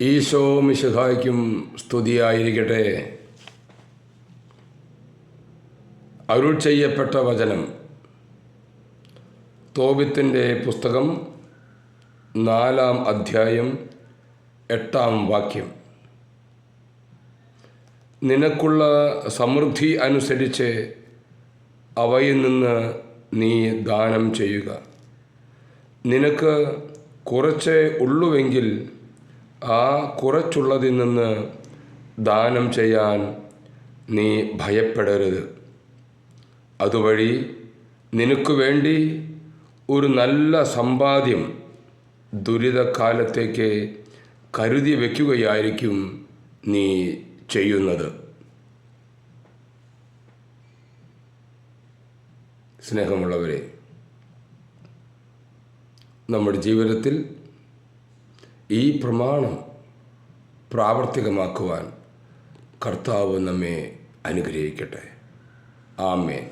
ഈശോ മിശിഹായ്ക്കും സ്തുതിയായിരിക്കട്ടെ. അരുൾ ചെയ്യപ്പെട്ട വചനം തോബിത്തിൻ്റെ പുസ്തകം 4-ാം അധ്യായം 8-ാം വാക്യം. നിനക്കുള്ള സമൃദ്ധി അനുസരിച്ച് അവയിൽ നിന്ന് നീ ദാനം ചെയ്യുക. നിനക്ക് കുറച്ചേ ഉള്ളുവെങ്കിൽ ആ കുറച്ചുള്ളതിൽ നിന്ന് ദാനം ചെയ്യാൻ നീ ഭയപ്പെടരുത്. അതുവഴി നിനക്ക് വേണ്ടി ഒരു നല്ല സമ്പാദ്യം ദുരിതകാലത്തേക്ക് കരുതി വയ്ക്കുകയായിരിക്കും നീ ചെയ്യുന്നത്. സ്നേഹമുള്ളവരെ, നമ്മുടെ ജീവിതത്തിൽ ഈ പ്രമാണം പ്രാവർത്തികമാക്കുവാൻ കർത്താവ് നമ്മെ അനുഗ്രഹിക്കട്ടെ. ആമേൻ.